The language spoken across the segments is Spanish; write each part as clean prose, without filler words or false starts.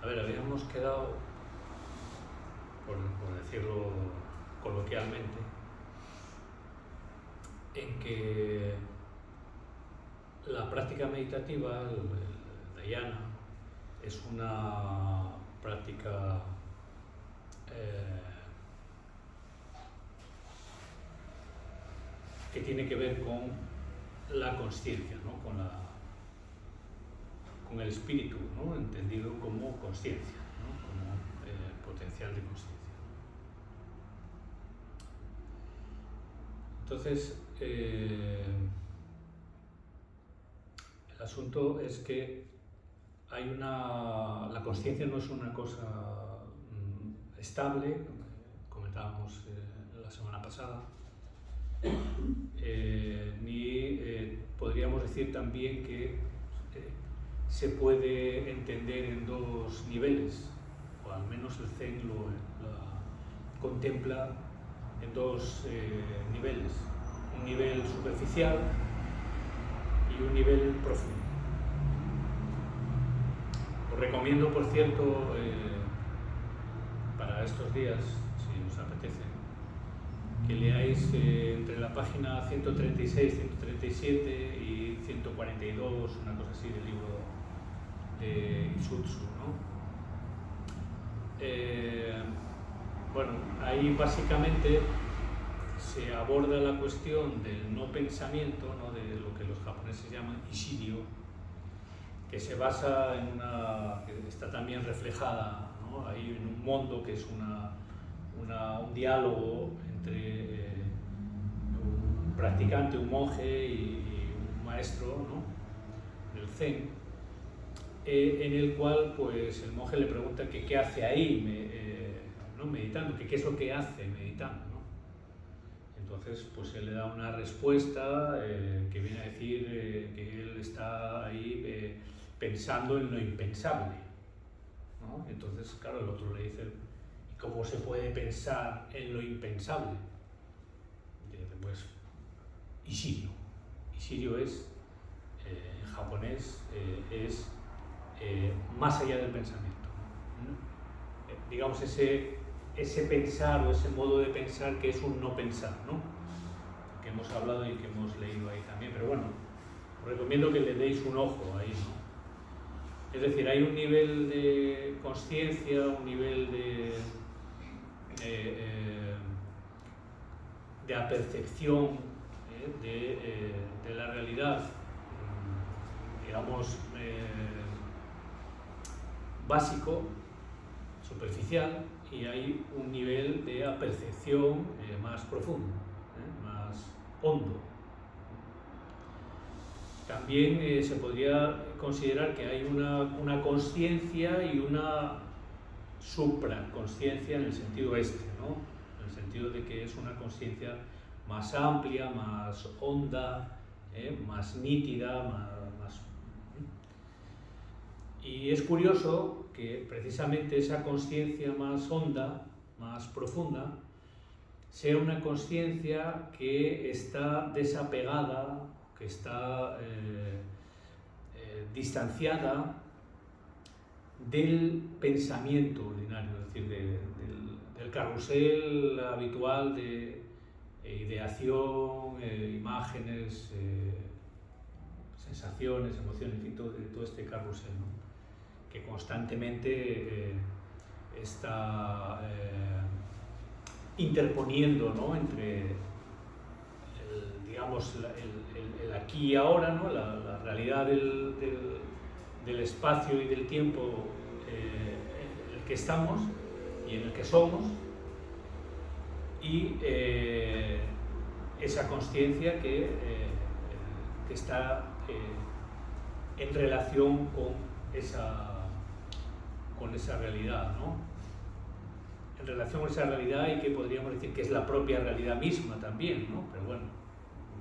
A ver, habíamos quedado, por decirlo coloquialmente, en que la práctica meditativa, el dhyana, es una práctica que tiene que ver con la consciencia, ¿no? con el espíritu, ¿no? Entendido como consciencia, ¿no? Como potencial de consciencia. Entonces, el asunto es que la consciencia no es una cosa estable, comentábamos la semana pasada, ni podríamos decir también que se puede entender en dos niveles, o al menos el Zen la contempla en dos niveles, un nivel superficial y un nivel profundo. Os recomiendo, por cierto, para estos días, si os apetece, que leáis entre la página 136, 137 y 142, una cosa así, del libro de Isutsu, ¿no? Bueno, ahí básicamente se aborda la cuestión del no pensamiento, ¿no? De lo que los japoneses llaman Ishirio, que se basa en que está también reflejada, ¿no? Ahí en un mundo que es un diálogo entre un practicante, un monje y un maestro, ¿no? del Zen, en el cual pues el monje le pregunta que qué hace ahí ¿no? meditando, que qué es lo que hace meditando, ¿no? Entonces pues él le da una respuesta que viene a decir que él está ahí pensando en lo impensable, ¿no? Entonces claro, el otro le dice, ¿cómo se puede pensar en lo impensable? Y dice, pues Ishirio. Ishirio es, en japonés, es más allá del pensamiento, ¿no? Digamos ese pensar o ese modo de pensar que es un no pensar, ¿no? Que hemos hablado y que hemos leído ahí también, pero bueno, os recomiendo que le deis un ojo ahí, ¿no? Es decir, hay un nivel de consciencia, un nivel de apercepción de la realidad, digamos, básico, superficial, y hay un nivel de apercepción más profundo, más hondo. También se podría considerar que hay una consciencia y una supraconsciencia en el sentido este, ¿no? En el sentido de que es una consciencia más amplia, más honda, más nítida, más... Y es curioso que precisamente esa consciencia más honda, más profunda, sea una consciencia que está desapegada, que está distanciada del pensamiento ordinario, es decir, del carrusel habitual de ideación, imágenes, sensaciones, emociones, en fin, todo este carrusel, ¿no? Que constantemente está interponiendo, ¿no? entre digamos, el aquí y ahora, ¿no? la realidad del espacio y del tiempo en el que estamos y en el que somos, y esa consciencia que está en relación con esa realidad, ¿no? En relación con esa realidad, y que podríamos decir que es la propia realidad misma también, ¿no? Pero bueno,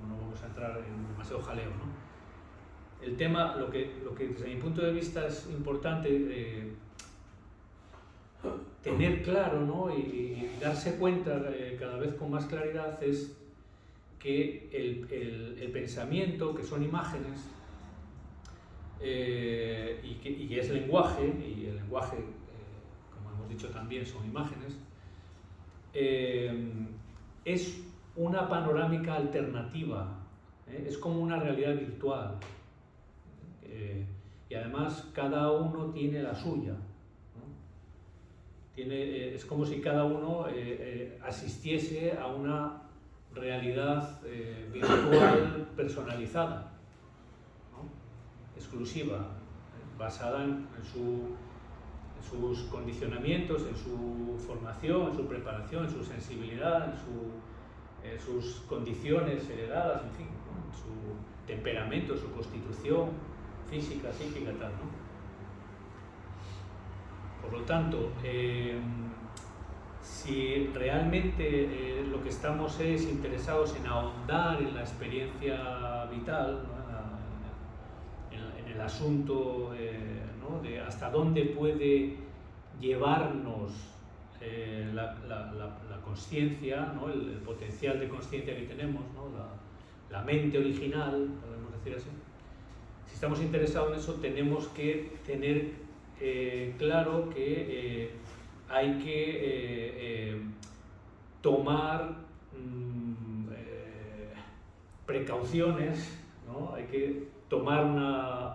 no vamos a entrar en demasiado jaleo, ¿no? El tema, lo que desde mi punto de vista es importante tener claro, ¿no? y darse cuenta cada vez con más claridad, es que el pensamiento, que son imágenes, y que es lenguaje, y el lenguaje, como hemos dicho también, son imágenes, es una panorámica alternativa, es como una realidad virtual, y además cada uno tiene la suya, ¿no? Es como si cada uno asistiese a una realidad virtual personalizada, ¿no? Exclusiva, basada en sus condicionamientos, en su formación, en su preparación, en su sensibilidad, en sus condiciones heredadas, en fin, ¿no? En su temperamento, su constitución física, psíquica, tal, ¿no? Por lo tanto, si realmente lo que estamos es interesados en ahondar en la experiencia vital, ¿no? En el asunto, ¿no? De hasta dónde puede llevarnos la consciencia, ¿no? El potencial de consciencia que tenemos, ¿no? La mente original, podemos decir así. Si estamos interesados en eso, tenemos que tener claro que hay que tomar precauciones, ¿no? Hay que tomar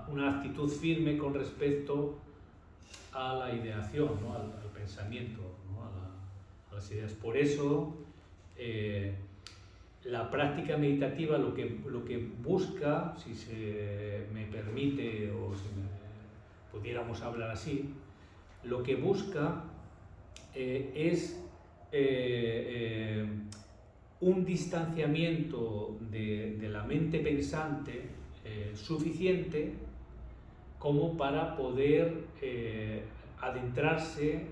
una actitud firme con respecto a la ideación, ¿no? al pensamiento, ¿no? a las ideas. Por eso, la práctica meditativa lo que busca, si se me permite o si pudiéramos hablar así, lo que busca es un distanciamiento de la mente pensante suficiente como para poder adentrarse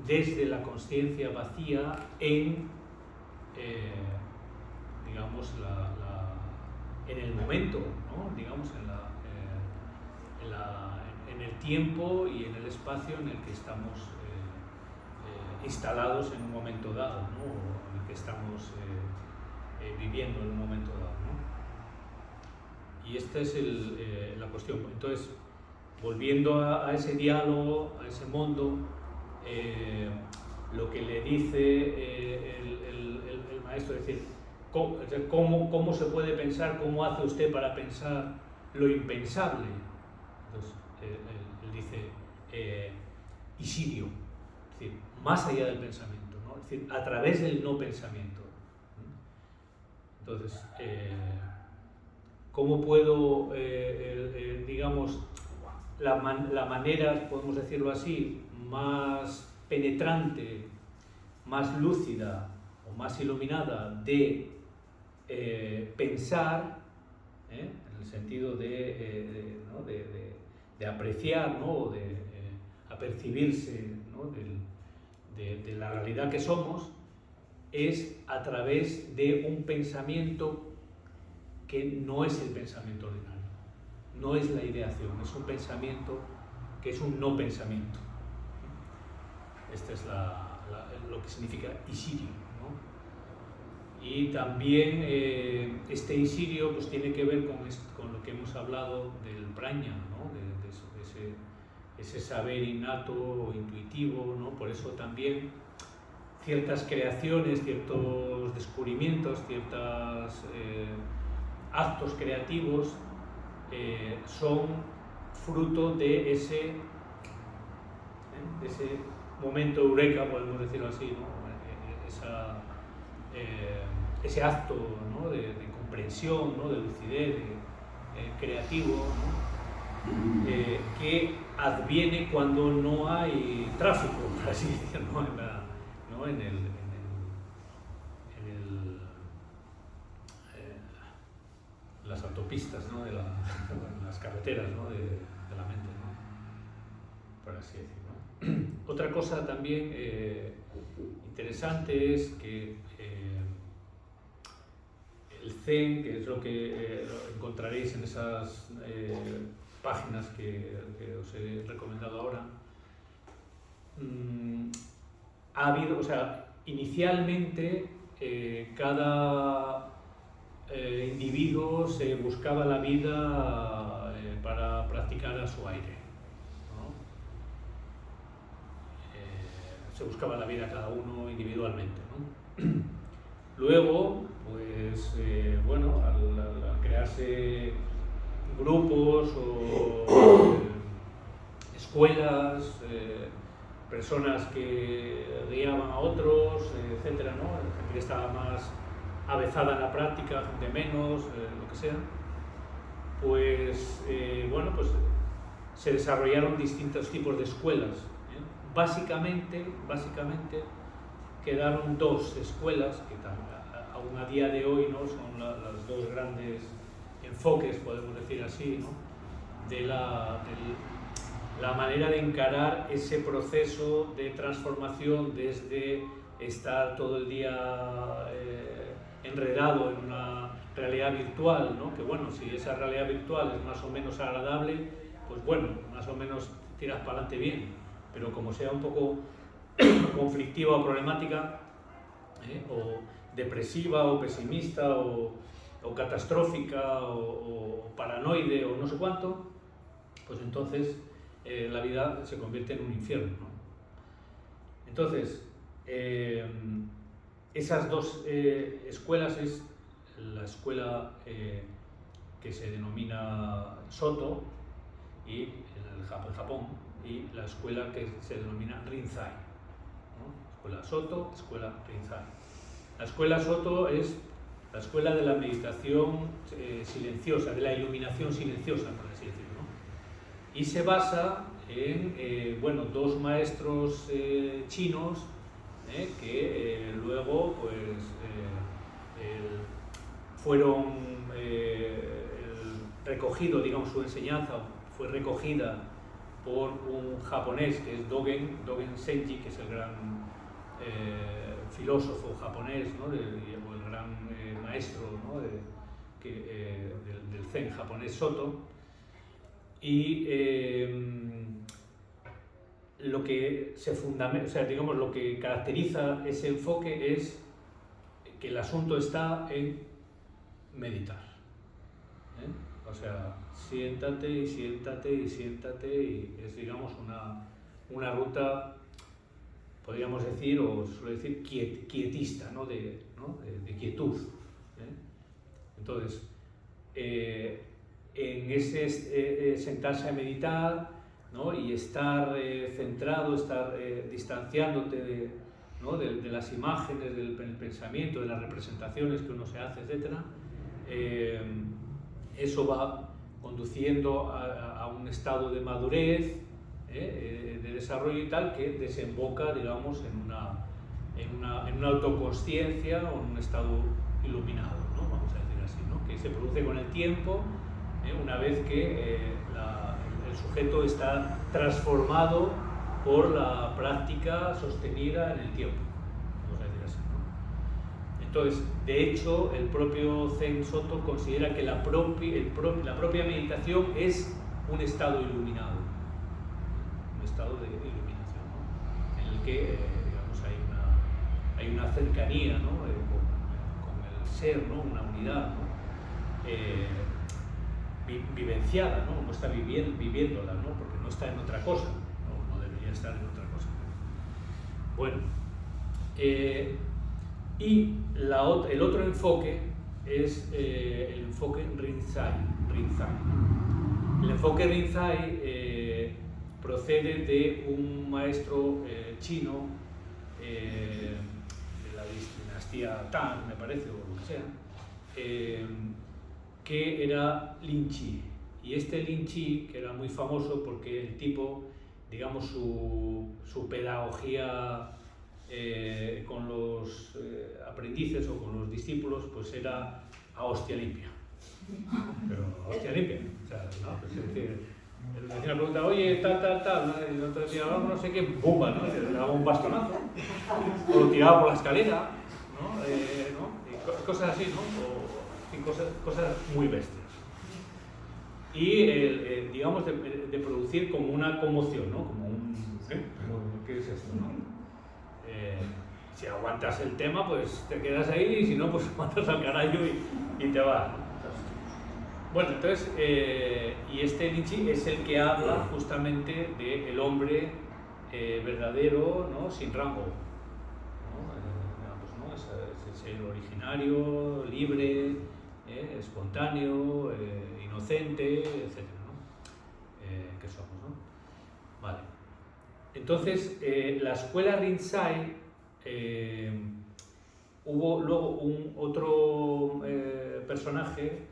desde la consciencia vacía en, digamos, en el momento, ¿no? Digamos, en el tiempo y en el espacio en el que estamos instalados en un momento dado, ¿no? O en el que estamos viviendo en un momento dado, ¿no? Y esta es la cuestión. Entonces, volviendo a ese diálogo, a ese mundo, lo que le dice el maestro, es decir, ¿cómo se puede pensar, cómo hace usted para pensar lo impensable? Entonces, él dice, isidio, es decir, más allá del pensamiento, ¿no? Es decir, a través del no pensamiento. Entonces, ¿cómo puedo, digamos, la manera, podemos decirlo así, más penetrante, más lúcida o más iluminada de pensar, en el sentido ¿no? de apreciar, ¿no? O de apercibirse, ¿no? de la realidad que somos, es a través de un pensamiento que no es el pensamiento ordinario, no es la ideación, es un pensamiento que es un no pensamiento. Este es lo que significa isidio, ¿no? Y también este isidio pues, tiene que ver con lo que hemos hablado del praña, ¿no? de ese saber innato o intuitivo, ¿no? Por eso también ciertas creaciones, ciertos descubrimientos, ciertos actos creativos son fruto de ese momento eureka, podemos decirlo así, ¿no? Ese acto, ¿no? de comprensión, ¿no? De lucidez, creativo, ¿no? Que adviene cuando no hay tráfico, por así decirlo, ¿no? en las autopistas, ¿no? las carreteras, ¿no? de la mente, ¿no? Por así decirlo. Otra cosa también interesante es que el Zen, que es lo que encontraréis en esas páginas que os he recomendado ahora, ha habido, o sea, inicialmente cada individuo se buscaba la vida para a su aire, ¿no? Se buscaba la vida cada uno individualmente, ¿no? Luego, pues, bueno, al crearse grupos o escuelas, personas que guiaban a otros, etcétera, ¿no? Gente que estaba más avezada en la práctica, gente menos, lo que sea, pues, bueno, pues se desarrollaron distintos tipos de escuelas, ¿eh? Básicamente quedaron dos escuelas que aún a día de hoy, ¿no? Son las dos grandes enfoques, podemos decir así, ¿no? De la manera de encarar ese proceso de transformación desde estar todo el día enredado en una realidad virtual, ¿no? Que bueno, si esa realidad virtual es más o menos agradable, pues bueno, más o menos tiras para adelante bien, pero como sea un poco conflictiva o problemática, o depresiva o pesimista o catastrófica o paranoide o no sé cuánto, pues entonces la vida se convierte en un infierno, ¿no? Entonces, esas dos escuelas es la escuela que se denomina Soto y en Japón, y la escuela que se denomina Rinzai, ¿no? Escuela Soto, escuela Rinzai. La escuela Soto es la escuela de la meditación silenciosa, de la iluminación silenciosa, por así decirlo, ¿no? Y se basa en bueno, dos maestros chinos que luego pues, fueron recogido, digamos, su enseñanza fue recogida por un japonés que es Dogen Zenji, que es el gran filósofo japonés, ¿no? O el gran maestro, ¿no? del Zen japonés Soto. Y lo que se fundamenta, o sea, digamos, lo que caracteriza ese enfoque es que el asunto está en meditar, ¿eh? O sea, siéntate y siéntate y siéntate, y es, digamos, una ruta, podríamos decir, o suele decir, quietista, ¿no? De quietud, ¿eh? Entonces, en ese sentarse a meditar, ¿no? Y estar centrado, estar distanciándote de las imágenes, del pensamiento, de las representaciones que uno se hace, etc. Eso va conduciendo a un estado de madurez, de desarrollo y tal, que desemboca, digamos, en una autoconsciencia o en un estado iluminado, ¿no? Vamos a decir así, ¿no? Que se produce con el tiempo, una vez que el sujeto está transformado por la práctica sostenida en el tiempo, vamos a decir así, ¿no? Entonces, de hecho, el propio Zen Soto considera que la propia meditación es un estado iluminado, un estado de iluminación, ¿no? En el que digamos, hay una cercanía, ¿no? con el ser, ¿no? Una unidad, ¿no? Vivenciada, ¿no? Uno está viviéndola, ¿no? Porque no está en otra cosa, no debería estar en otra cosa. Bueno, y el otro enfoque es el enfoque Rinzai. El enfoque Rinzai procede de un maestro chino de la dinastía Tang, me parece, o lo que sea, que era Lin Chi. Y este Lin Chi, que era muy famoso porque el tipo, digamos, su pedagogía con los aprendices o con los discípulos, pues era a hostia limpia. Pero a hostia limpia. O sea, no, pues es decir, le hacía la pregunta, oye, tal, ¿no? Y el otro decía, no sé qué, ¡bumba!, ¿no? Y le daba un bastonazo. O lo tiraba por la escalera, ¿no? Y cosas así, ¿no? Cosas muy bestias. Y digamos, de producir como una conmoción, ¿no? Como un... ¿Qué es esto, no? Si aguantas el tema, pues te quedas ahí, y si no, pues aguantas al carajo y te vas. Bueno, entonces, y este Nietzsche es el que habla justamente del hombre verdadero, ¿no? Sin rango, ¿no? Digamos, ¿no? Es el ser originario, libre, espontáneo, inocente, etcétera, ¿no? Que somos, ¿no? Vale. Entonces, la escuela Rinzai, hubo luego otro personaje,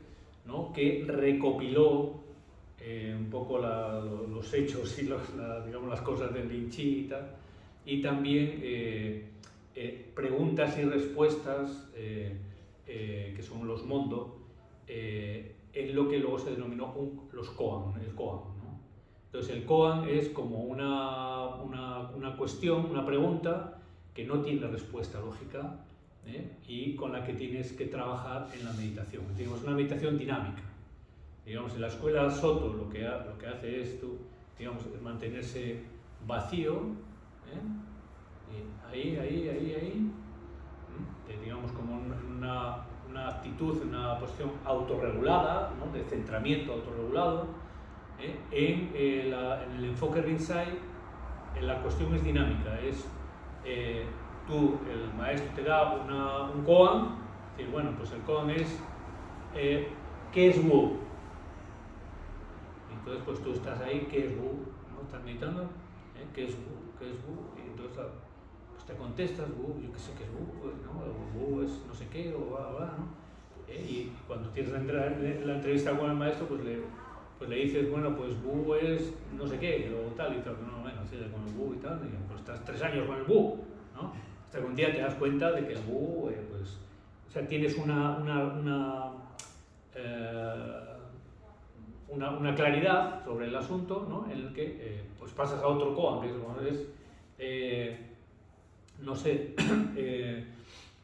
¿no? Que recopiló un poco los hechos y digamos, las cosas del Linchi y tal, y también preguntas y respuestas, que son los Mondo, en lo que luego se denominó los Koan, el Koan, ¿no? Entonces el Koan es como una cuestión, una pregunta que no tiene respuesta lógica, y con la que tienes que trabajar en la meditación. Digamos, una meditación dinámica. Digamos, en la escuela Soto lo que hace es digamos, mantenerse vacío, y ahí, digamos, como una actitud, una posición autorregulada, ¿no? De centramiento autorregulado. En el enfoque Rinzai, la cuestión es dinámica, el maestro te da un koan, y bueno, pues el koan es ¿qué es Wu? Entonces pues tú estás ahí, ¿qué es Wu? ¿No? Estás meditando, ¿qué es Wu? ¿Qué es Wu? Y entonces pues te contestas, Wu, yo qué sé qué es Wu, ¿no? Wu es no sé qué, o bla, bla, ¿no? Y cuando tienes la entrevista con el maestro, pues le dices, bueno, pues Wu es no sé qué, o tal, y tal, no, bueno, sí, con el Wu y tal, y pues estás 3 años con el Wu, ¿no? Hasta que un día te das cuenta de que el Wu, pues, o sea, tienes una claridad sobre el asunto, ¿no? En el que pues pasas a otro koan, que es, no sé,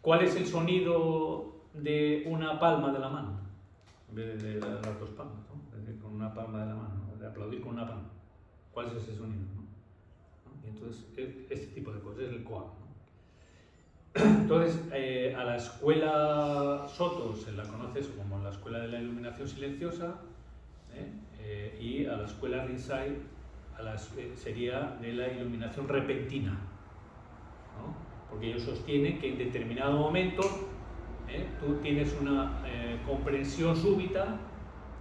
¿cuál es el sonido de una palma de la mano? En vez de las dos palmas, ¿no? Con una palma de la mano, ¿no? De aplaudir con una palma. ¿Cuál es ese sonido? ¿No? Y entonces, este tipo de cosas es el koan, ¿no? Entonces, a la escuela Soto se la conoce como la escuela de la iluminación silenciosa, y a la escuela Rinzai sería de la iluminación repentina, ¿no? Porque ellos sostienen que en determinado momento tú tienes una comprensión súbita,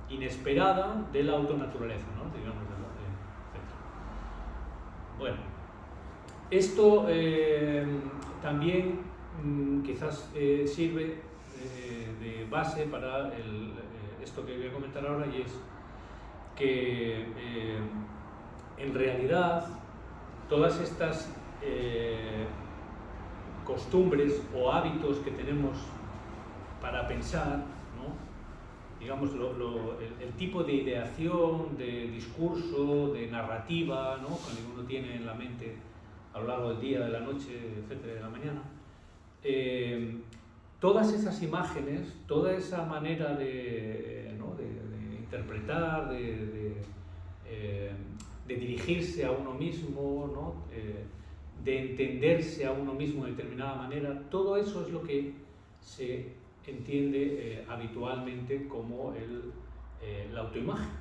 inesperada, de la autonaturaleza, ¿no? Digamos, etc. Bueno, esto también quizás sirve de base para esto que voy a comentar ahora, y es que en realidad todas estas costumbres o hábitos que tenemos para pensar, ¿no? Digamos, el tipo de ideación, de discurso, de narrativa, ¿no? Que uno tiene en la mente a lo largo del día, de la noche, etcétera, de la mañana, todas esas imágenes, toda esa manera ¿no? de interpretar, de dirigirse a uno mismo, ¿no? De entenderse a uno mismo de determinada manera, todo eso es lo que se entiende habitualmente como la autoimagen,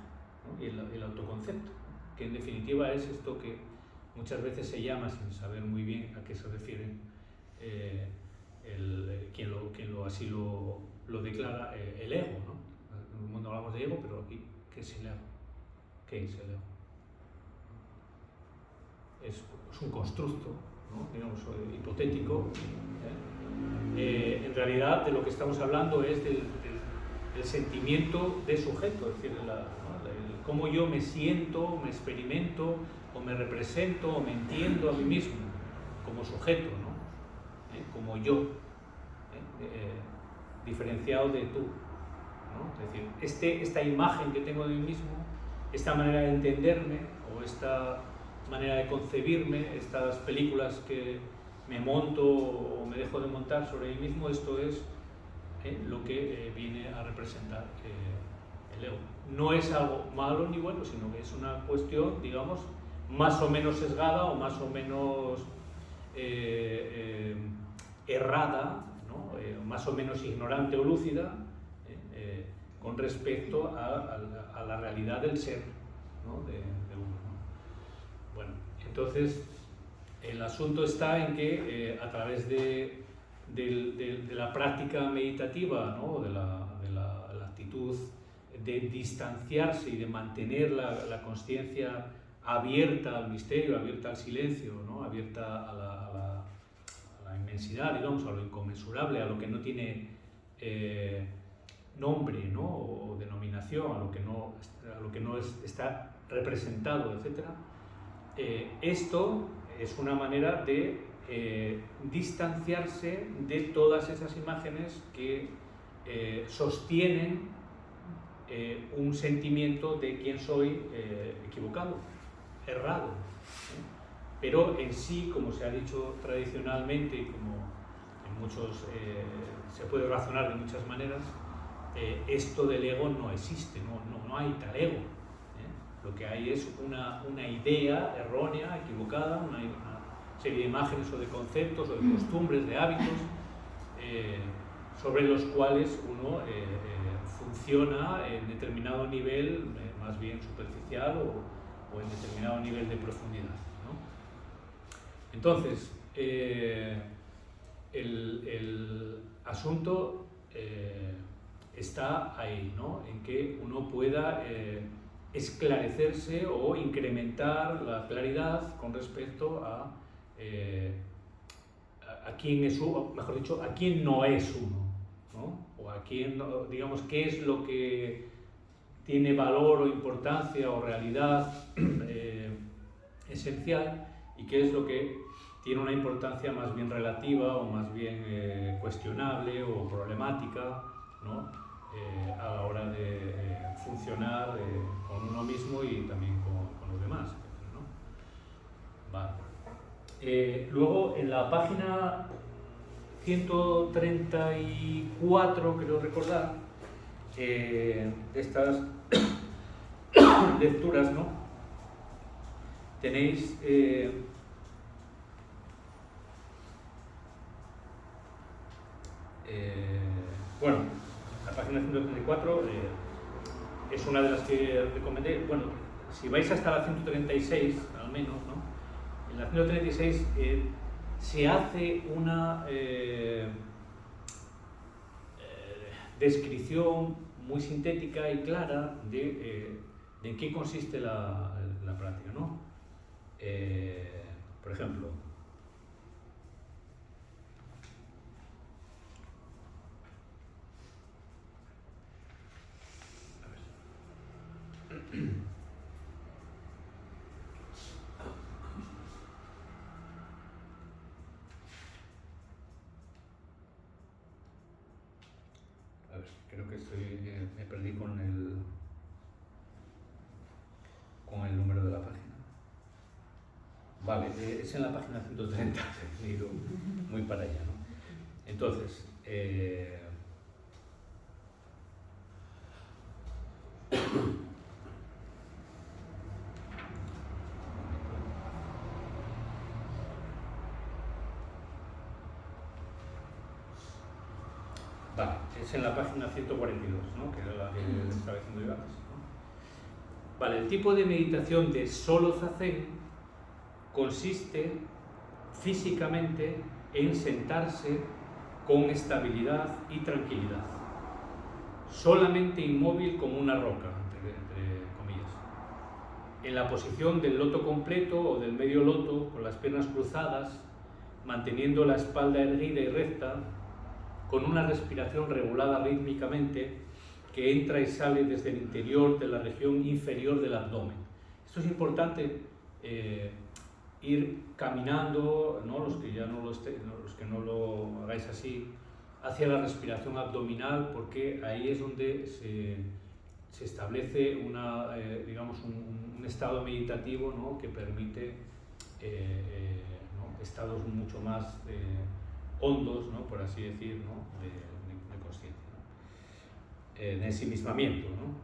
¿no? Y el autoconcepto, que en definitiva es esto que muchas veces se llama, sin saber muy bien a qué se refiere, quien así lo declara, el ego, ¿no? En el mundo hablamos de ego, pero aquí, ¿qué es el ego? ¿Qué es el ego? Es un constructo, ¿no? Digamos, hipotético. En realidad, de lo que estamos hablando es del sentimiento de sujeto, es decir, cómo yo me siento, me experimento, o me represento, o me entiendo a mí mismo como sujeto, ¿no? Como yo, diferenciado de tú, ¿no? Es decir, esta imagen que tengo de mí mismo, esta manera de entenderme, o esta manera de concebirme, estas películas que me monto o me dejo de montar sobre mí mismo, esto es lo que viene a representar el ego. No es algo malo ni bueno, sino que es una cuestión, digamos, más o menos sesgada o más o menos errada, ¿no? Más o menos ignorante o lúcida, con respecto a la realidad del ser, ¿no? de uno, ¿no? Bueno, entonces el asunto está en que a través de la práctica meditativa, ¿no? de la actitud de distanciarse y de mantener la consciencia abierta al misterio, abierta al silencio, ¿no? Abierta a la inmensidad, digamos, a lo inconmensurable, a lo que no tiene nombre, ¿no? O denominación, a lo que no está representado, etc. Esto es una manera de distanciarse de todas esas imágenes que sostienen un sentimiento de quién soy equivocado, errado, ¿eh? Pero en sí, como se ha dicho tradicionalmente y como en muchos se puede razonar de muchas maneras, esto del ego no existe, no hay tal ego, ¿eh? Lo que hay es una idea errónea, equivocada, una serie de imágenes o de conceptos o de costumbres, de hábitos sobre los cuales uno funciona en determinado nivel más bien superficial o en determinado nivel de profundidad, ¿no? Entonces, el asunto está ahí, ¿no? En que uno pueda esclarecerse o incrementar la claridad con respecto a quién es uno, mejor dicho, a quién no es uno, ¿no? O a quién, digamos, qué es lo que tiene valor o importancia o realidad esencial y qué es lo que tiene una importancia más bien relativa o más bien cuestionable o problemática, ¿no? A la hora de funcionar con uno mismo y también con los demás, ¿no? Vale. Luego, en la página 134, creo recordar, de estas lecturas, ¿no? Tenéis bueno, la página 134 es una de las que recomendé. Bueno, si vais hasta la 136, al menos, ¿no? En la 136 se hace una descripción muy sintética y clara de en qué consiste la práctica, ¿no? Por ejemplo, creo que me perdí con el número de la página. Vale, es en la página 130, he ido muy para allá, ¿no? Entonces, vale, es en la página 142, ¿no? Que era la que estaba diciendo yo antes, ¿no? Vale, el tipo de meditación de solo zazen consiste físicamente en sentarse con estabilidad y tranquilidad, solamente inmóvil como una roca, entre comillas, en la posición del loto completo o del medio loto, con las piernas cruzadas, manteniendo la espalda erguida y recta, con una respiración regulada rítmicamente que entra y sale desde el interior de la región inferior del abdomen. Esto es importante, ir caminando, ¿no? Los que ya no los que no lo hagáis así, hacia la respiración abdominal, porque ahí es donde se establece digamos un estado meditativo, ¿no? Que permite ¿no? estados mucho más hondos, ¿no? Por así decir, ¿no? de consciencia, ¿no? De ensimismamiento, ¿no?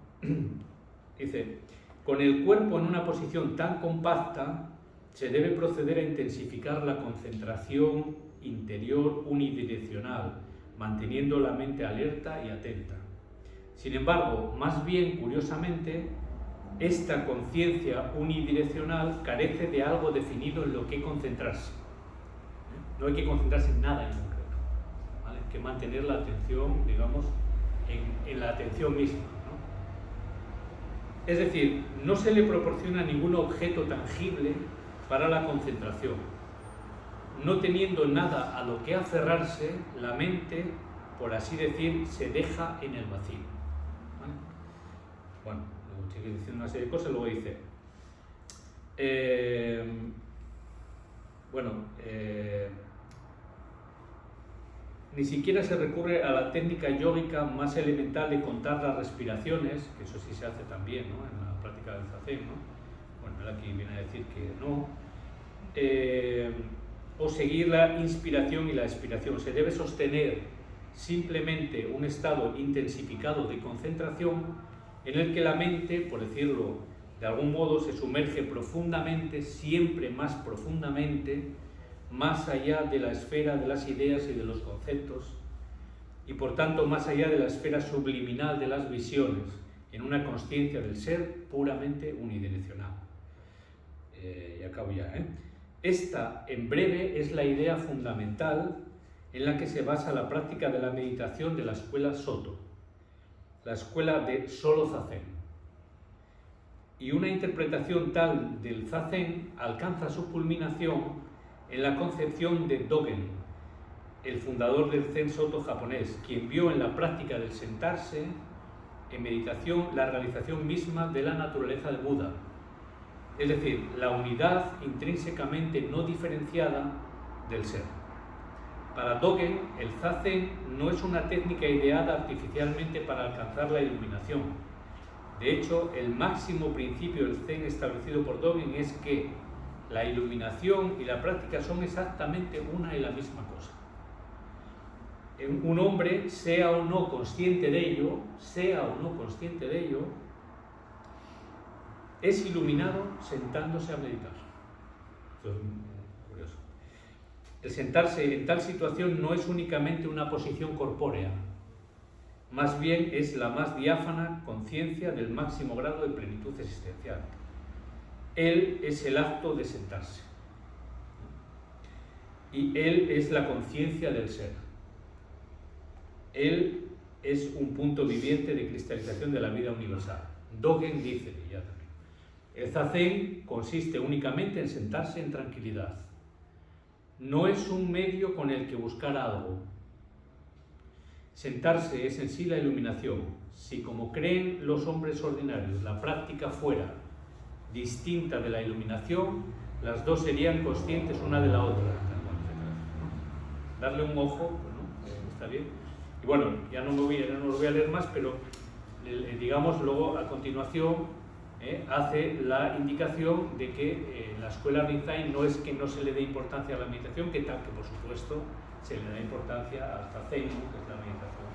Dice, con el cuerpo en una posición tan compacta, se debe proceder a intensificar la concentración interior unidireccional, manteniendo la mente alerta y atenta. Sin embargo, más bien, curiosamente, esta conciencia unidireccional carece de algo definido en lo que concentrarse. No hay que concentrarse en nada en concreto, ¿vale? Hay que mantener la atención, digamos, en la atención misma, ¿no? Es decir, no se le proporciona ningún objeto tangible para la concentración. No teniendo nada a lo que aferrarse, la mente, por así decir, se deja en el vacío, ¿vale? Bueno, luego sigue diciendo una serie de cosas, luego dice... ni siquiera se recurre a la técnica yógica más elemental de contar las respiraciones, que eso sí se hace también, ¿no?, en la práctica del zazen, ¿no? Bueno, él aquí viene a decir que no. O seguir la inspiración y la expiración. Se debe sostener simplemente un estado intensificado de concentración en el que la mente, por decirlo de algún modo, se sumerge profundamente, siempre más profundamente, más allá de la esfera de las ideas y de los conceptos, y por tanto más allá de la esfera subliminal de las visiones, en una consciencia del ser puramente unidireccional. Y acabo ya, Esta, en breve, es la idea fundamental en la que se basa la práctica de la meditación de la escuela Soto, la escuela de solo zazen. Y una interpretación tal del zazen alcanza su culminación en la concepción de Dogen, el fundador del Zen Soto japonés, quien vio en la práctica del sentarse en meditación la realización misma de la naturaleza de Buda, es decir, la unidad intrínsecamente no diferenciada del ser. Para Dogen, el zazen no es una técnica ideada artificialmente para alcanzar la iluminación. De hecho, el máximo principio del Zen establecido por Dogen es que la iluminación y la práctica son exactamente una y la misma cosa. Un hombre, sea o no consciente de ello, es iluminado sentándose a meditar. Esto es curioso. El sentarse en tal situación no es únicamente una posición corpórea, más bien es la más diáfana conciencia del máximo grado de plenitud existencial. Él es el acto de sentarse. Y él es la conciencia del ser. Él es un punto viviente de cristalización de la vida universal. Dogen dice, y ya también, el zazen consiste únicamente en sentarse en tranquilidad. No es un medio con el que buscar algo. Sentarse es en sí la iluminación. Si, como creen los hombres ordinarios, la práctica fuera distinta de la iluminación, las dos serían conscientes una de la otra. Darle un ojo, bueno, está bien. Y bueno, ya no lo voy a leer más, pero digamos luego a continuación hace la indicación de que la escuela Rinzai no es que no se le dé importancia a la meditación, que tal que por supuesto se le da importancia al zazen, que es la meditación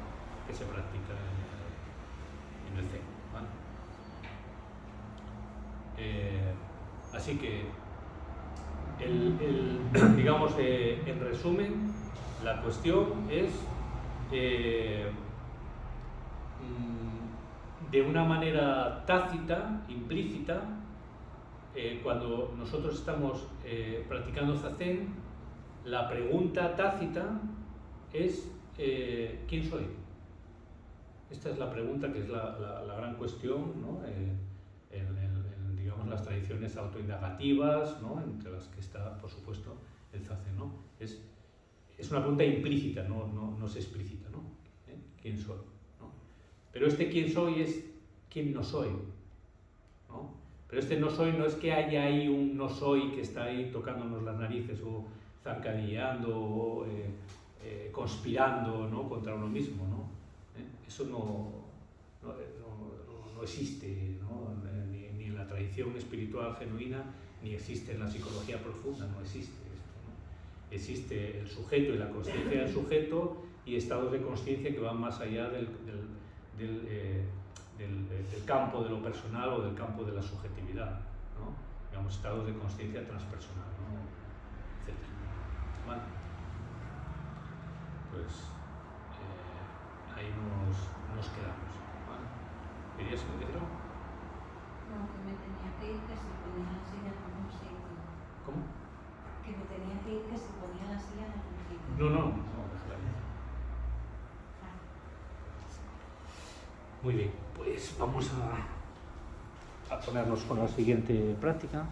que se practica en el Zen, ¿vale? Así que, digamos, en resumen, la cuestión es, de una manera tácita, implícita, cuando nosotros estamos practicando zazen, la pregunta tácita es ¿quién soy? Esta es la pregunta que es la gran cuestión, ¿no? En, digamos, las tradiciones autoindagativas, ¿no?, entre las que está, por supuesto, el zazen, ¿no? Es una pregunta implícita, no se explícita, ¿no? ¿Quién soy? ¿No? Pero este quién soy es quién no soy, ¿no? Pero este no soy no es que haya ahí un no soy que está ahí tocándonos las narices o zancadilleando o conspirando, ¿no?, contra uno mismo, ¿no? Eso no existe, ¿no? Ni en la tradición espiritual genuina, ni existe en la psicología profunda, no existe esto, ¿no? Existe el sujeto y la consciencia del sujeto y estados de consciencia que van más allá del campo de lo personal o del campo de la subjetividad, ¿no? Digamos, estados de consciencia transpersonal, ¿no?, etc. Vale. Pues ahí nos quedamos. ¿Querías decir algo? No, que me tenía que ir, que se ponía la silla en algún sitio. ¿Cómo? Que me tenía que ir, que se ponía la silla en algún sitio. No, déjala ahí. Muy bien, pues vamos a ponernos con la siguiente práctica.